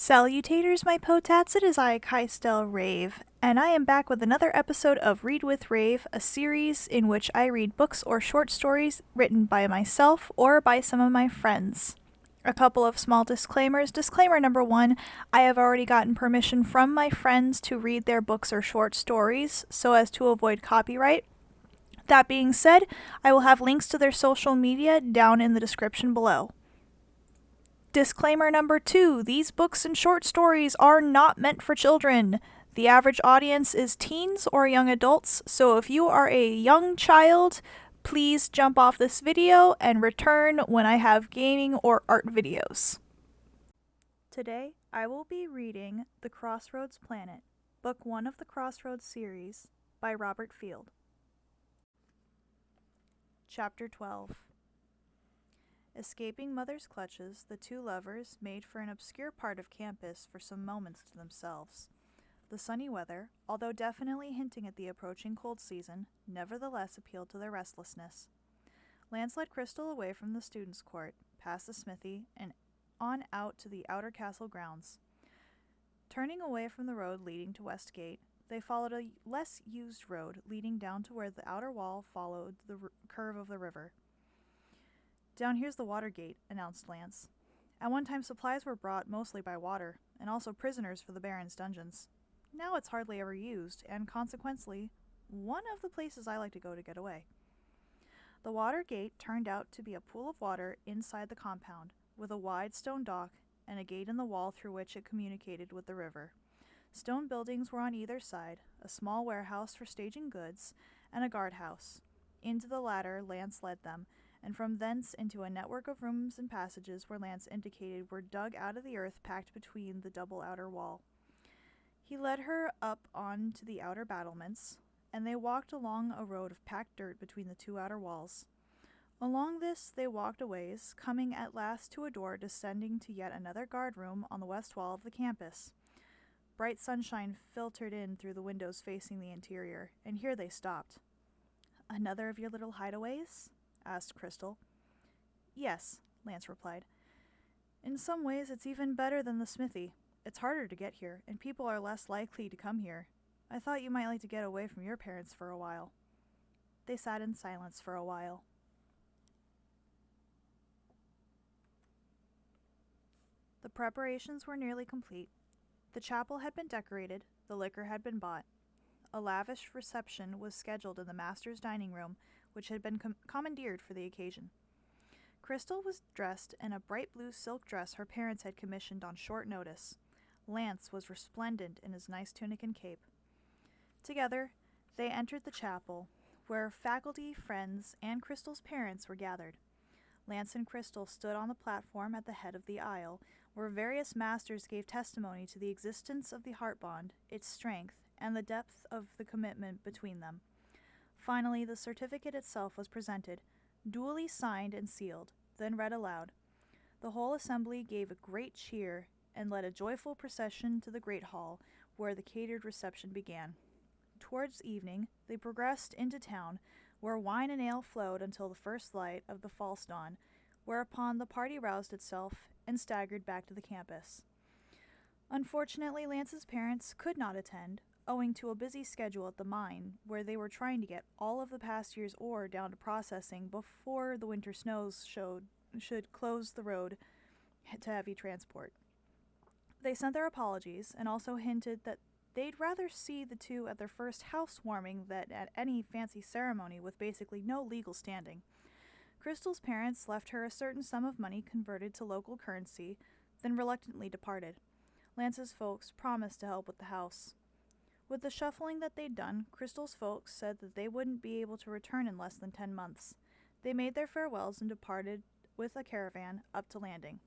Salutaters, my potats, it is I, Rave, and I am back with another episode of Read with Rave, a series in which I read books or short stories written by myself or by some of my friends. A couple of small disclaimers. Disclaimer number one, I have already gotten permission from my friends to read their books or short stories so as to avoid copyright. That being said, I will have links to their social media down in the description below. Disclaimer number two, these books and short stories are not meant for children. The average audience is teens or young adults, so if you are a young child, please jump off this video and return when I have gaming or art videos. Today, I will be reading The Crossroads Planet, Book 1 of the Crossroads series by Robert Field. Chapter 12. Escaping Mother's clutches, the two lovers made for an obscure part of campus for some moments to themselves. The sunny weather, although definitely hinting at the approaching cold season, nevertheless appealed to their restlessness. Lance led Crystal away from the students' court, past the smithy, and on out to the outer castle grounds. Turning away from the road leading to West Gate, they followed a less used road leading down to where the outer wall followed the curve of the river. "Down here's the water gate," announced Lance. "At one time supplies were brought mostly by water, and also prisoners for the Baron's dungeons. Now it's hardly ever used, and consequently, one of the places I like to go to get away." The water gate turned out to be a pool of water inside the compound, with a wide stone dock and a gate in the wall through which it communicated with the river. Stone buildings were on either side, a small warehouse for staging goods, and a guardhouse. Into the latter Lance led them, and from thence into a network of rooms and passages where Lance indicated were dug out of the earth packed between the double outer wall. He led her up on to the outer battlements, and they walked along a road of packed dirt between the two outer walls. Along this they walked a ways, coming at last to a door descending to yet another guard room on the west wall of the campus. Bright sunshine filtered in through the windows facing the interior, and here they stopped. "Another of your little hideaways?" asked Crystal. "Yes," Lance replied. "In some ways it's even better than the smithy. It's harder to get here, and people are less likely to come here. I thought you might like to get away from your parents for a while." They sat in silence for a while. The preparations were nearly complete. The chapel had been decorated, the liquor had been bought. A lavish reception was scheduled in the master's dining room, which had been commandeered for the occasion. Crystal was dressed in a bright blue silk dress her parents had commissioned on short notice. Lance was resplendent in his nice tunic and cape. Together, they entered the chapel, where faculty, friends, and Crystal's parents were gathered. Lance and Crystal stood on the platform at the head of the aisle, where various masters gave testimony to the existence of the heart bond, its strength, and the depth of the commitment between them. Finally, the certificate itself was presented, duly signed and sealed, then read aloud. The whole assembly gave a great cheer and led a joyful procession to the great hall, where the catered reception began. Towards evening, they progressed into town, where wine and ale flowed until the first light of the false dawn, whereupon the party roused itself and staggered back to the campus. Unfortunately, Lance's parents could not attend, owing to a busy schedule at the mine, where they were trying to get all of the past year's ore down to processing before the winter snows should close the road to heavy transport. They sent their apologies, and also hinted that they'd rather see the two at their first housewarming than at any fancy ceremony with basically no legal standing. Crystal's parents left her a certain sum of money converted to local currency, then reluctantly departed. Lance's folks promised to help with the house. With the shuffling that they'd done, Crystal's folks said that they wouldn't be able to return in less than 10 months. They made their farewells and departed with a caravan up to Landing.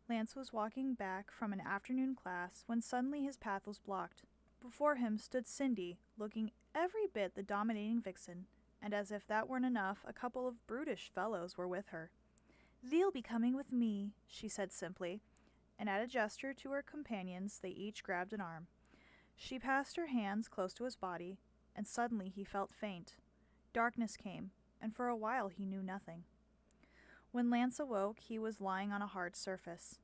Lance was walking back from an afternoon class when suddenly his path was blocked. Before him stood Cindy, looking every bit the dominating vixen, and as if that weren't enough, a couple of brutish fellows were with her. "They'll be coming with me," she said simply, and at a gesture to her companions they each grabbed an arm. She passed her hands close to his body, and suddenly he felt faint. Darkness came, and for a while he knew nothing. When Lance awoke, he was lying on a hard surface.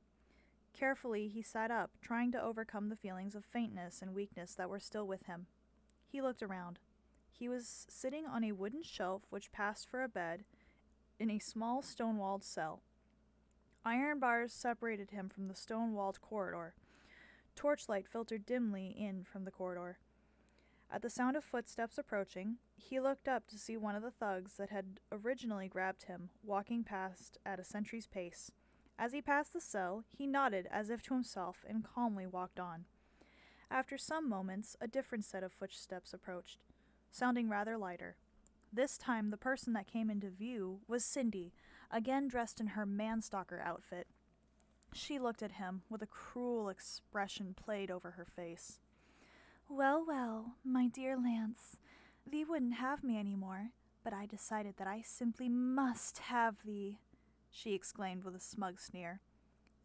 Carefully, he sat up, trying to overcome the feelings of faintness and weakness that were still with him. He looked around. He was sitting on a wooden shelf which passed for a bed in a small stone-walled cell. Iron bars separated him from the stone-walled corridor. Torchlight filtered dimly in from the corridor. At the sound of footsteps approaching, he looked up to see one of the thugs that had originally grabbed him, walking past at a sentry's pace. As he passed the cell, he nodded as if to himself and calmly walked on. After some moments, a different set of footsteps approached, sounding rather lighter. This time, the person that came into view was Cindy, again dressed in her manstalker outfit. She looked at him with a cruel expression played over her face. "Well, well, my dear Lance, thee wouldn't have me any more, but I decided that I simply must have thee," she exclaimed with a smug sneer.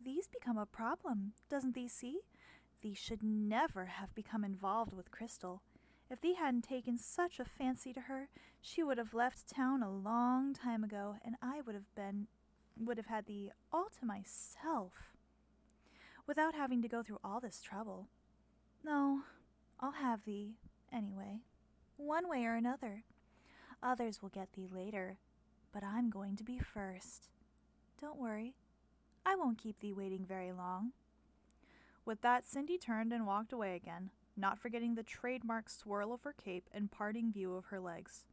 "Thee's become a problem, doesn't thee see? Thee should never have become involved with Crystal. If thee hadn't taken such a fancy to her, she would have left town a long time ago, and I would have had thee all to myself, without having to go through all this trouble. No, I'll have thee, anyway, one way or another. Others will get thee later, but I'm going to be first. Don't worry, I won't keep thee waiting very long." With that, Cindy turned and walked away again, not forgetting the trademark swirl of her cape and parting view of her legs.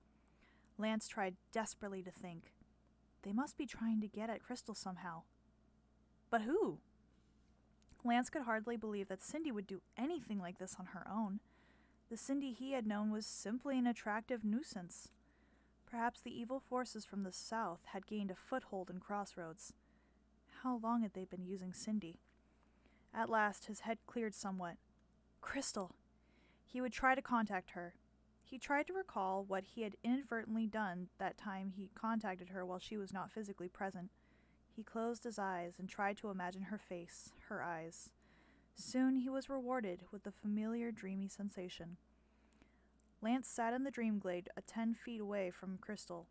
Lance tried desperately to think. They must be trying to get at Crystal somehow. But who? Lance could hardly believe that Cindy would do anything like this on her own. The Cindy he had known was simply an attractive nuisance. Perhaps the evil forces from the south had gained a foothold in Crossroads. How long had they been using Cindy? At last, his head cleared somewhat. Crystal! He would try to contact her. He tried to recall what he had inadvertently done that time he contacted her while she was not physically present. He closed his eyes and tried to imagine her face, her eyes. Soon he was rewarded with the familiar dreamy sensation. Lance sat in the dream glade 10 feet away from Crystal.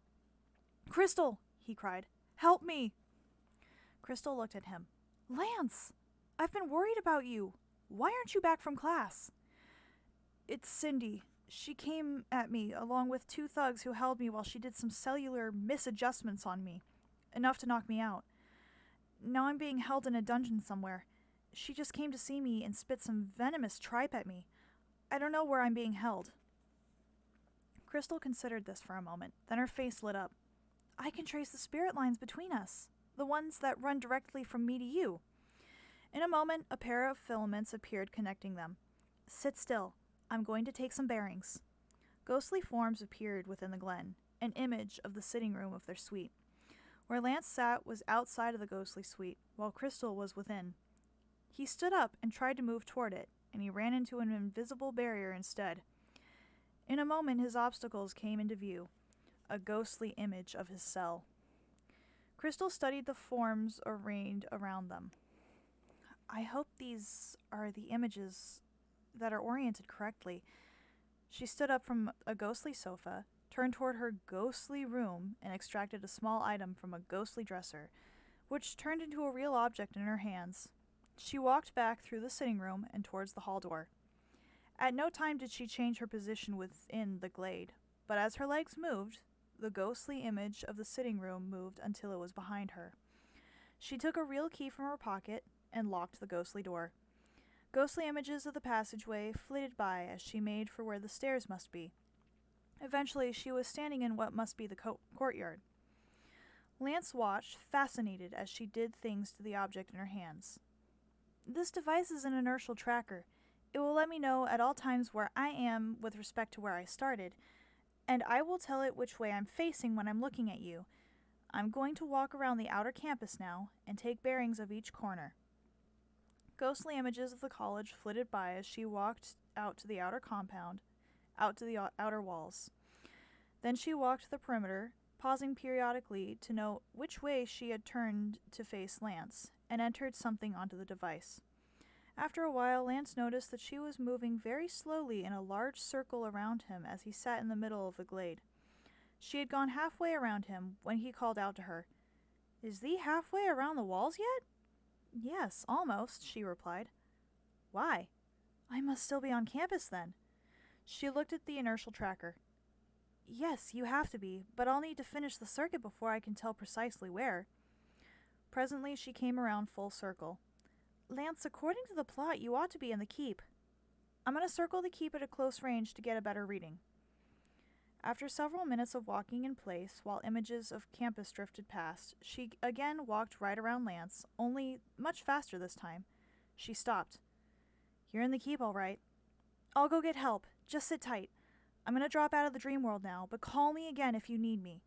"Crystal!" he cried. "Help me!" Crystal looked at him. "Lance! I've been worried about you. Why aren't you back from class?" "It's Cindy. She came at me, along with 2 thugs who held me while she did some cellular misadjustments on me. Enough to knock me out. Now I'm being held in a dungeon somewhere. She just came to see me and spit some venomous tripe at me. I don't know where I'm being held." Crystal considered this for a moment, then her face lit up. "I can trace the spirit lines between us, the ones that run directly from me to you." In a moment, a pair of filaments appeared connecting them. "Sit still. I'm going to take some bearings." Ghostly forms appeared within the glen, an image of the sitting room of their suite. Where Lance sat was outside of the ghostly suite, while Crystal was within. He stood up and tried to move toward it, and he ran into an invisible barrier instead. In a moment, his obstacles came into view, a ghostly image of his cell. Crystal studied the forms arrayed around them. "I hope these are the images that are oriented correctly." She stood up from a ghostly sofa, turned toward her ghostly room, and extracted a small item from a ghostly dresser, which turned into a real object in her hands. She walked back through the sitting room and towards the hall door. At no time did she change her position within the glade, but as her legs moved, the ghostly image of the sitting room moved until it was behind her. She took a real key from her pocket and locked the ghostly door. Ghostly images of the passageway flitted by as she made for where the stairs must be. Eventually, she was standing in what must be the courtyard. Lance watched, fascinated, as she did things to the object in her hands. "This device is an inertial tracker. It will let me know at all times where I am with respect to where I started, and I will tell it which way I'm facing when I'm looking at you. I'm going to walk around the outer campus now and take bearings of each corner." Ghostly images of the college flitted by as she walked out to the outer compound, out to the outer walls. Then she walked the perimeter, pausing periodically to note which way she had turned to face Lance, and entered something onto the device. After a while, Lance noticed that she was moving very slowly in a large circle around him as he sat in the middle of the glade. She had gone halfway around him when he called out to her, Is thee halfway around the walls yet? Yes, almost, she replied. Why? I must still be on campus then. She looked at the inertial tracker. Yes, you have to be, but I'll need to finish the circuit before I can tell precisely where. Presently she came around full circle. Lance, according to the plot, you ought to be in the keep. I'm going to circle the keep at a close range to get a better reading. After several minutes of walking in place while images of campus drifted past, she again walked right around Lance, only much faster this time. She stopped. You're in the keep, all right. I'll go get help. Just sit tight. I'm going to drop out of the dream world now, but call me again if you need me.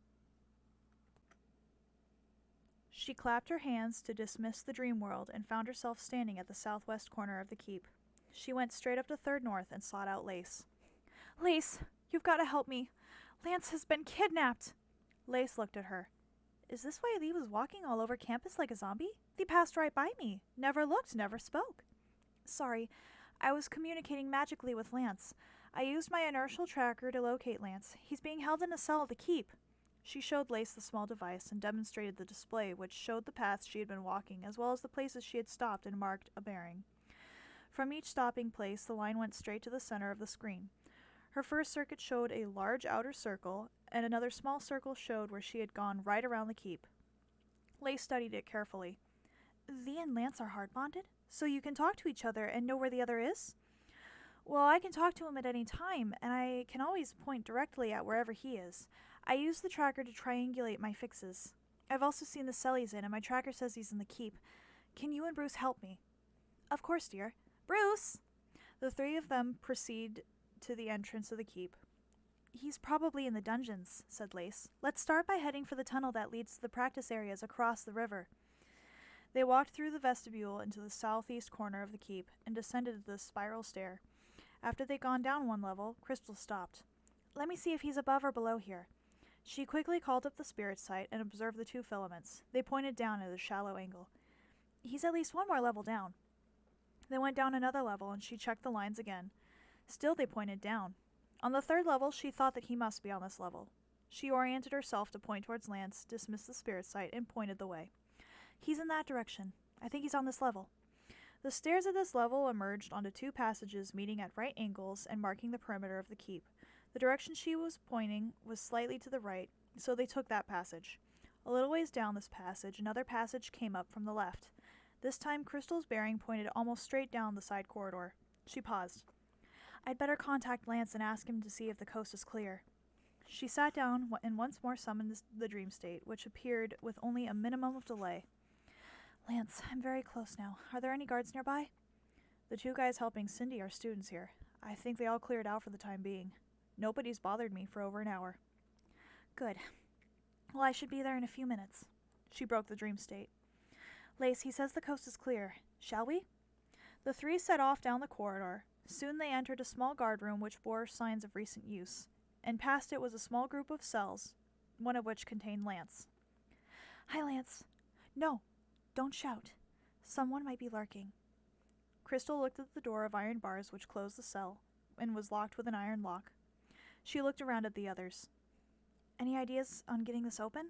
She clapped her hands to dismiss the dream world and found herself standing at the southwest corner of the keep. She went straight up to Third North and sought out Lace. Lace, you've got to help me. Lance has been kidnapped. Lace looked at her. Is this why thee was walking all over campus like a zombie? Thee passed right by me. Never looked, never spoke. Sorry, I was communicating magically with Lance. I used my inertial tracker to locate Lance. He's being held in a cell at the keep. She showed Lace the small device and demonstrated the display, which showed the paths she had been walking, as well as the places she had stopped and marked a bearing. From each stopping place, the line went straight to the center of the screen. Her first circuit showed a large outer circle, and another small circle showed where she had gone right around the keep. Lace studied it carefully. Thee and Lance are hard bonded, so you can talk to each other and know where the other is? Well, I can talk to him at any time, and I can always point directly at wherever he is. I use the tracker to triangulate my fixes. I've also seen the cell he's in, and my tracker says he's in the keep. Can you and Bruce help me? Of course, dear. Bruce! The three of them proceed to the entrance of the keep. He's probably in the dungeons, said Lace. Let's start by heading for the tunnel that leads to the practice areas across the river. They walked through the vestibule into the southeast corner of the keep and descended the spiral stair. After they'd gone down one level, Crystal stopped. Let me see if he's above or below here. She quickly called up the spirit sight and observed the two filaments. They pointed down at a shallow angle. He's at least one more level down. They went down another level, and she checked the lines again. Still they pointed down. On the third level, she thought that he must be on this level. She oriented herself to point towards Lance, dismissed the spirit sight, and pointed the way. He's in that direction. I think he's on this level. The stairs at this level emerged onto two passages meeting at right angles and marking the perimeter of the keep. The direction she was pointing was slightly to the right, so they took that passage. A little ways down this passage, another passage came up from the left. This time, Crystal's bearing pointed almost straight down the side corridor. She paused. I'd better contact Lance and ask him to see if the coast is clear. She sat down and once more summoned the dream state, which appeared with only a minimum of delay. Lance, I'm very close now. Are there any guards nearby? The two guys helping Cindy are students here. I think they all cleared out for the time being. Nobody's bothered me for over an hour. Good. Well, I should be there in a few minutes. She broke the dream state. Lace, he says the coast is clear. Shall we? The three set off down the corridor. Soon they entered a small guard room which bore signs of recent use, and past it was a small group of cells, one of which contained Lance. Hi, Lance. No, don't shout. Someone might be lurking. Crystal looked at the door of iron bars which closed the cell, and was locked with an iron lock. She looked around at the others. Any ideas on getting this open?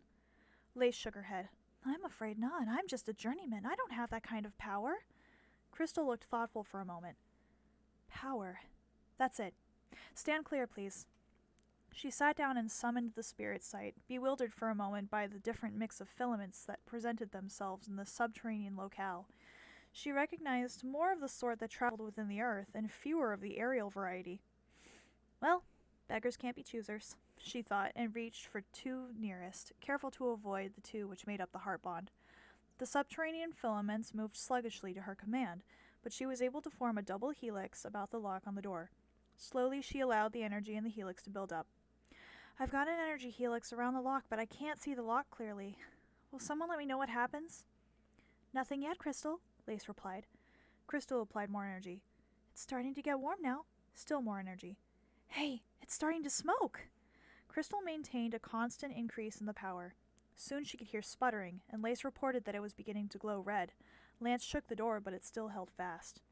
Lace shook her head. I'm afraid not. I'm just a journeyman. I don't have that kind of power. Crystal looked thoughtful for a moment. Power. That's it. Stand clear, please. She sat down and summoned the spirit sight, bewildered for a moment by the different mix of filaments that presented themselves in the subterranean locale. She recognized more of the sort that traveled within the earth, and fewer of the aerial variety. Well, beggars can't be choosers, she thought, and reached for two nearest, careful to avoid the two which made up the heart bond. The subterranean filaments moved sluggishly to her command, but she was able to form a double helix about the lock on the door. Slowly she allowed the energy in the helix to build up. I've got an energy helix around the lock, but I can't see the lock clearly. Will someone let me know what happens? Nothing yet, Crystal, Lace replied. Crystal applied more energy. It's starting to get warm now. Still more energy. Hey, it's starting to smoke! Crystal maintained a constant increase in the power. Soon she could hear sputtering, and Lace reported that it was beginning to glow red. Lance shook the door, but it still held fast.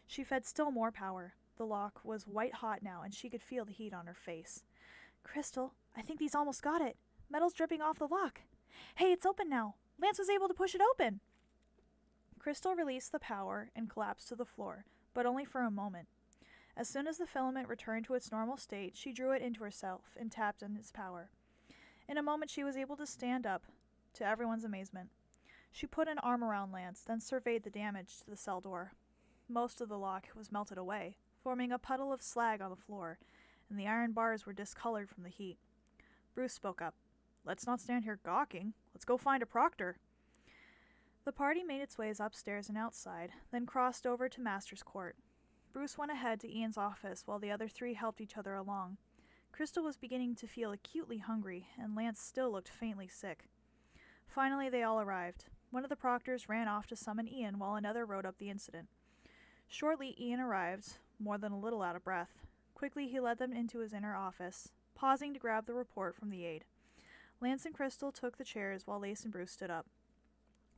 She fed still more power. The lock was white hot now, and she could feel the heat on her face. Crystal, I think these almost got it. Metal's dripping off the lock. Hey, it's open now. Lance was able to push it open! Crystal released the power and collapsed to the floor, but only for a moment. As soon as the filament returned to its normal state, she drew it into herself and tapped on its power. In a moment she was able to stand up, to everyone's amazement. She put an arm around Lance, then surveyed the damage to the cell door. Most of the lock was melted away, forming a puddle of slag on the floor, and the iron bars were discolored from the heat. Bruce spoke up. "Let's not stand here gawking. Let's go find a proctor." The party made its ways upstairs and outside, then crossed over to Master's Court. Bruce went ahead to Ian's office while the other three helped each other along. Crystal was beginning to feel acutely hungry, and Lance still looked faintly sick. Finally, they all arrived. One of the proctors ran off to summon Ian while another wrote up the incident. Shortly, Ian arrived, more than a little out of breath. Quickly, he led them into his inner office, pausing to grab the report from the aide. Lance and Crystal took the chairs while Lace and Bruce stood up.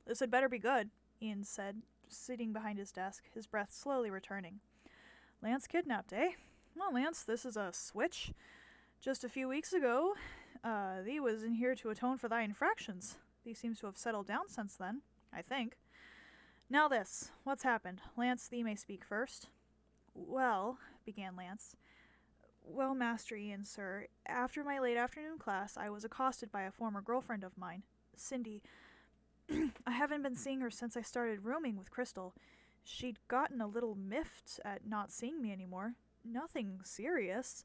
"This had better be good," Ian said, sitting behind his desk, his breath slowly returning. "Lance kidnapped, eh? Well, Lance, this is a switch. Just a few weeks ago, thee was in here to atone for thy infractions. Thee seems to have settled down since then, I think. Now this, what's happened? Lance, thee may speak first." "Well," began Lance. "Well, Master Ian, sir, after my late afternoon class, I was accosted by a former girlfriend of mine, Cindy. I haven't been seeing her since I started rooming with Crystal. She'd gotten a little miffed at not seeing me anymore. Nothing serious.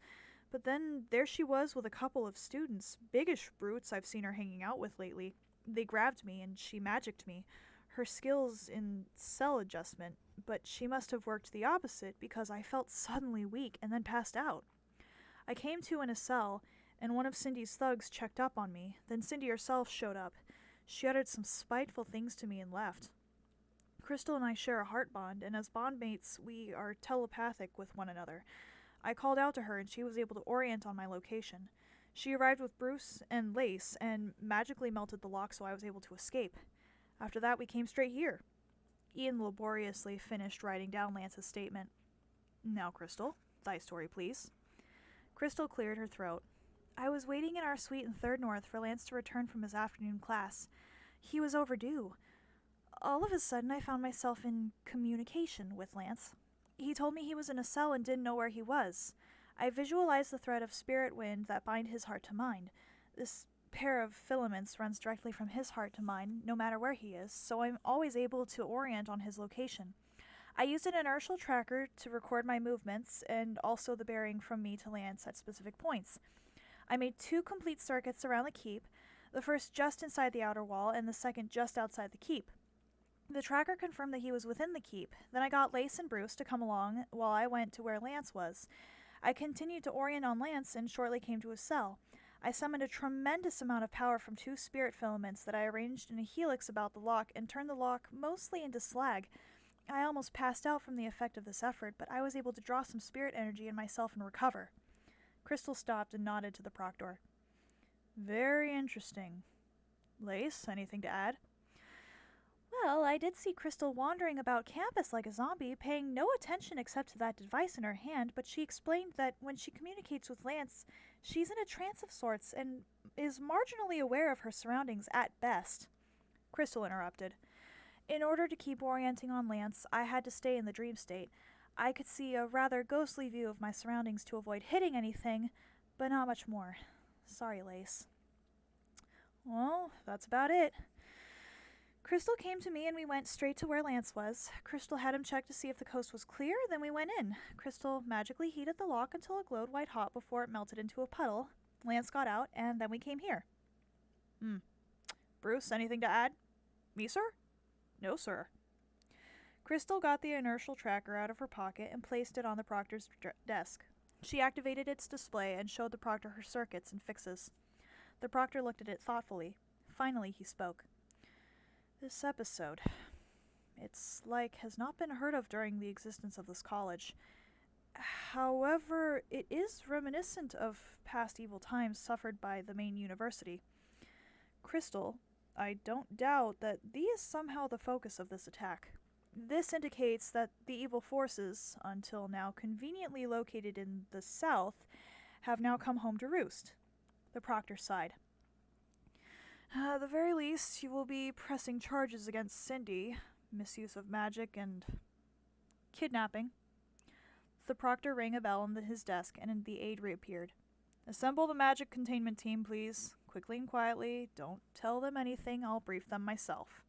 But then there she was with a couple of students, biggish brutes I've seen her hanging out with lately. They grabbed me and she magicked me. Her skills in cell adjustment, but she must have worked the opposite because I felt suddenly weak and then passed out. I came to in a cell, and one of Cindy's thugs checked up on me. Then Cindy herself showed up. She uttered some spiteful things to me and left. Crystal and I share a heart bond, and as bondmates, we are telepathic with one another. I called out to her, and she was able to orient on my location. She arrived with Bruce and Lace, and magically melted the lock so I was able to escape. After that, we came straight here." Ian laboriously finished writing down Lance's statement. "Now, Crystal, thy story, please." Crystal cleared her throat. "I was waiting in our suite in 3rd North for Lance to return from his afternoon class. He was overdue. All of a sudden, I found myself in communication with Lance. He told me he was in a cell and didn't know where he was. I visualized the thread of spirit wind that bind his heart to mine. This pair of filaments runs directly from his heart to mine, no matter where he is, so I'm always able to orient on his location. I used an inertial tracker to record my movements and also the bearing from me to Lance at specific points. I made 2 complete circuits around the keep, the first just inside the outer wall and the second just outside the keep. The tracker confirmed that he was within the keep. Then I got Lace and Bruce to come along while I went to where Lance was. I continued to orient on Lance and shortly came to his cell. I summoned a tremendous amount of power from 2 spirit filaments that I arranged in a helix about the lock and turned the lock mostly into slag. I almost passed out from the effect of this effort, but I was able to draw some spirit energy in myself and recover." Crystal stopped and nodded to the proctor. "Very interesting. Lace, anything to add?" "Well, I did see Crystal wandering about campus like a zombie, paying no attention except to that device in her hand, but she explained that when she communicates with Lance, she's in a trance of sorts and is marginally aware of her surroundings at best." Crystal interrupted. "In order to keep orienting on Lance, I had to stay in the dream state. I could see a rather ghostly view of my surroundings to avoid hitting anything, but not much more. Sorry, Lace." "Well, that's about it. Crystal came to me and we went straight to where Lance was. Crystal had him check to see if the coast was clear, then we went in. Crystal magically heated the lock until it glowed white hot before it melted into a puddle. Lance got out, and then we came here." "Bruce, anything to add?" "Me, sir?" "No, sir." Crystal got the inertial tracker out of her pocket and placed it on the proctor's desk. She activated its display and showed the proctor her circuits and fixes. The proctor looked at it thoughtfully. Finally, he spoke. "This episode, it's like has not been heard of during the existence of this college. However, it is reminiscent of past evil times suffered by the main university. Crystal, I don't doubt that thee is somehow the focus of this attack. This indicates that the evil forces, until now conveniently located in the south, have now come home to roost." The proctor sighed. At the very least, you will be pressing charges against Cindy, misuse of magic and kidnapping. The proctor rang a bell on his desk, and the aide reappeared. Assemble the magic containment team, please. Quickly and quietly. Don't tell them anything. I'll brief them myself.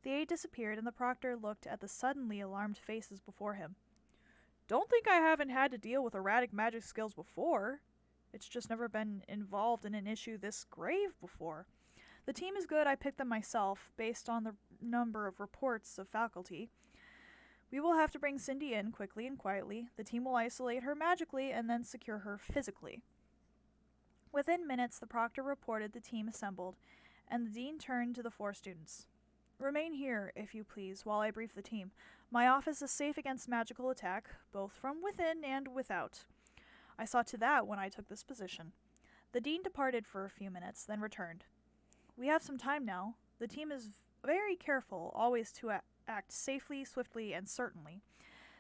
The aide disappeared, and the proctor looked at the suddenly alarmed faces before him. Don't think I haven't had to deal with erratic magic skills before. It's just never been involved in an issue this grave before. The team is good. I picked them myself, based on the number of reports of faculty. We will have to bring Cindy in quickly and quietly. The team will isolate her magically and then secure her physically. Within minutes, the proctor reported the team assembled, and the dean turned to the 4 students. Remain here, if you please, while I brief the team. My office is safe against magical attack, both from within and without. I saw to that when I took this position. The dean departed for a few minutes, then returned. We have some time now. The team is very careful, always to act safely, swiftly, and certainly.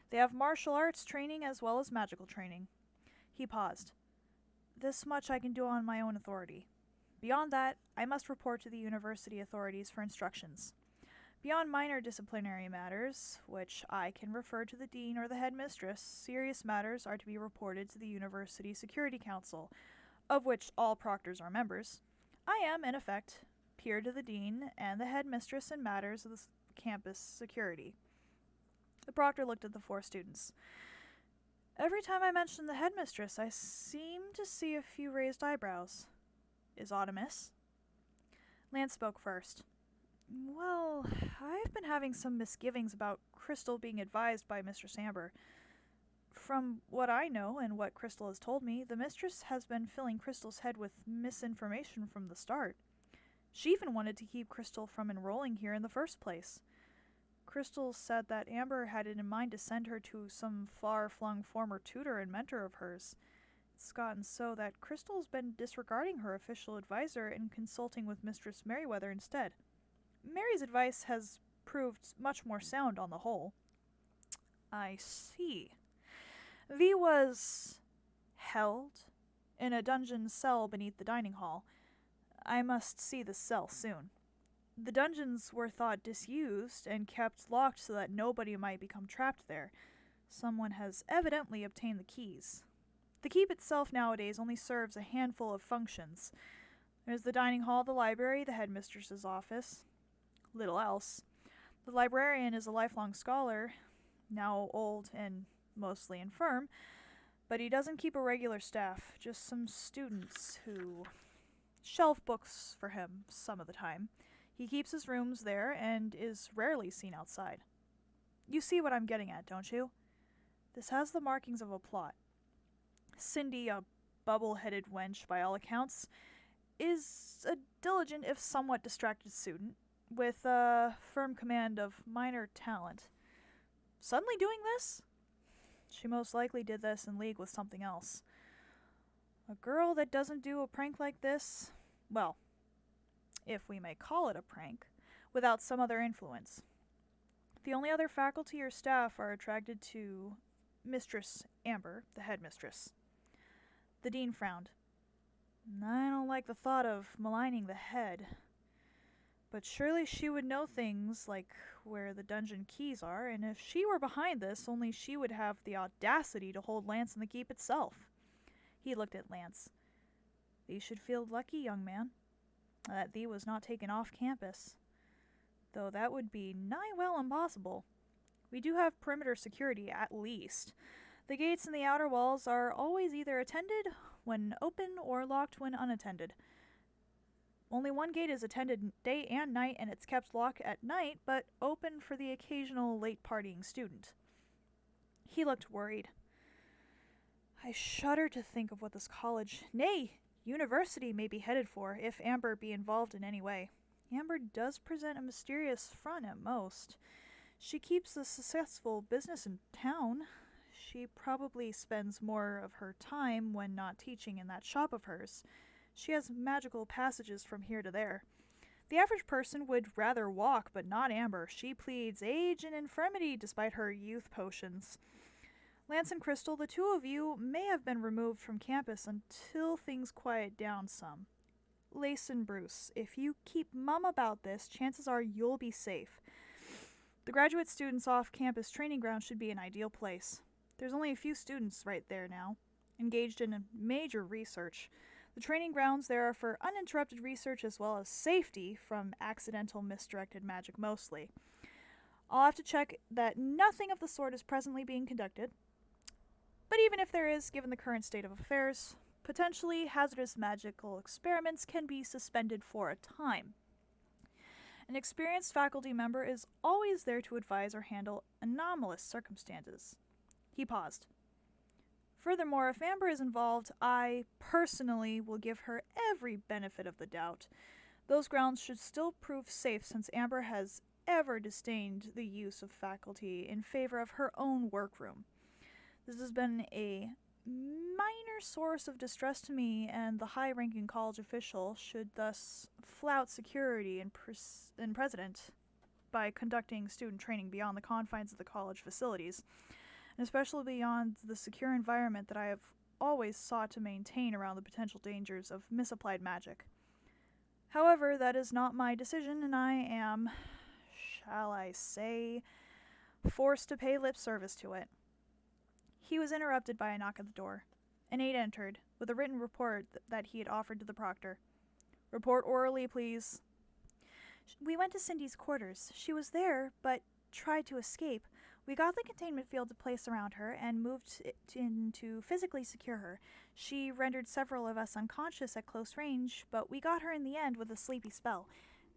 They have martial arts training as well as magical training. He paused. This much I can do on my own authority. Beyond that, I must report to the university authorities for instructions. Beyond minor disciplinary matters, which I can refer to the dean or the headmistress, serious matters are to be reported to the University Security Council, of which all proctors are members. I am, in effect, peer to the dean and the headmistress in matters of the campus security. The proctor looked at the 4 students. Every time I mention the headmistress, I seem to see a few raised eyebrows. Is aught amiss? Lance spoke first. Well, I've been having some misgivings about Crystal being advised by Mistress Amber. From what I know and what Crystal has told me, the mistress has been filling Crystal's head with misinformation from the start. She even wanted to keep Crystal from enrolling here in the first place. Crystal said that Amber had it in mind to send her to some far-flung former tutor and mentor of hers. It's gotten so that Crystal's been disregarding her official advisor and consulting with Mistress Merriweather instead. Mary's advice has proved much more sound on the whole. I see. V was held in a dungeon cell beneath the dining hall. I must see the cell soon. The dungeons were thought disused and kept locked so that nobody might become trapped there. Someone has evidently obtained the keys. The keep itself nowadays only serves a handful of functions. There's the dining hall, the library, the headmistress's office. Little else. The librarian is a lifelong scholar, now old and mostly infirm, but he doesn't keep a regular staff, just some students who shelve books for him some of the time. He keeps his rooms there and is rarely seen outside. You see what I'm getting at, don't you? This has the markings of a plot. Cindy, a bubble-headed wench by all accounts, is a diligent if somewhat distracted student with a firm command of minor talent. Suddenly doing this? She most likely did this in league with something else. A girl that doesn't do a prank like this, well, if we may call it a prank, without some other influence. The only other faculty or staff are attracted to Mistress Amber, the headmistress. The dean frowned. I don't like the thought of maligning the head. But surely she would know things like where the dungeon keys are, and if she were behind this, only she would have the audacity to hold Lance in the keep itself. He looked at Lance. Thee should feel lucky, young man, that thee was not taken off campus. Though that would be nigh well impossible. We do have perimeter security, at least. The gates and the outer walls are always either attended when open or locked when unattended. Only one gate is attended day and night, and it's kept locked at night, but open for the occasional late-partying student. He looked worried. I shudder to think of what this college, nay, university may be headed for, if Amber be involved in any way. Amber does present a mysterious front at most. She keeps a successful business in town. She probably spends more of her time when not teaching in that shop of hers. She has magical passages from here to there. The average person would rather walk, but not Amber. She pleads age and infirmity despite her youth potions. Lance and Crystal, the 2 of you may have been removed from campus until things quiet down some. Lace and Bruce, if you keep mum about this, chances are you'll be safe. The graduate students off-campus training ground should be an ideal place. There's only a few students right there now, engaged in major research. The training grounds there are for uninterrupted research as well as safety from accidental misdirected magic mostly. I'll have to check that nothing of the sort is presently being conducted. But even if there is, given the current state of affairs, potentially hazardous magical experiments can be suspended for a time. An experienced faculty member is always there to advise or handle anomalous circumstances. He paused. Furthermore, if Amber is involved, I personally will give her every benefit of the doubt. Those grounds should still prove safe since Amber has ever disdained the use of faculty in favor of her own workroom. This has been a minor source of distress to me, and the high-ranking college official should thus flout security and president by conducting student training beyond the confines of the college facilities, and especially beyond the secure environment that I have always sought to maintain around the potential dangers of misapplied magic. However, that is not my decision, and I am, shall I say, forced to pay lip service to it. He was interrupted by a knock at the door. An aide entered, with a written report that he had offered to the proctor. "Report orally, please." "We went to Cindy's quarters. She was there, but tried to escape. We got the containment field to place around her and moved it in to physically secure her. She rendered several of us unconscious at close range, but we got her in the end with a sleepy spell.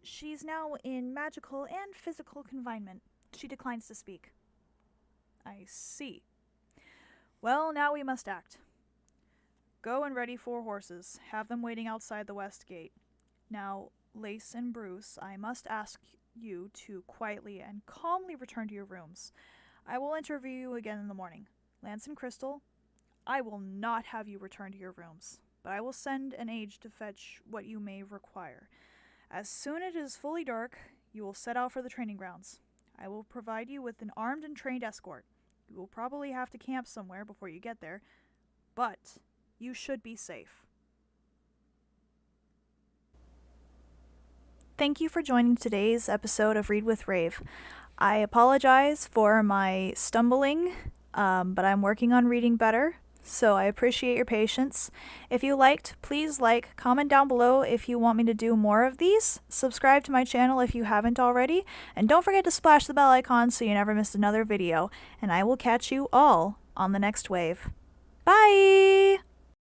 She's now in magical and physical confinement. She declines to speak." "I see. Well, now we must act. Go and ready 4 horses. Have them waiting outside the west gate. Now, Lace and Bruce, I must ask you to quietly and calmly return to your rooms. I will interview you again in the morning. Lance and Crystal, I will not have you return to your rooms, but I will send an aide to fetch what you may require. As soon as it is fully dark, you will set out for the training grounds. I will provide you with an armed and trained escort. You will probably have to camp somewhere before you get there, but you should be safe." Thank you for joining today's episode of Read with Rave. I apologize for my stumbling, but I'm working on reading better, so I appreciate your patience. If you liked, please comment down below if you want me to do more of these. Subscribe to my channel if you haven't already, and don't forget to splash the bell icon so you never miss another video, and I will catch you all on the next wave. Bye!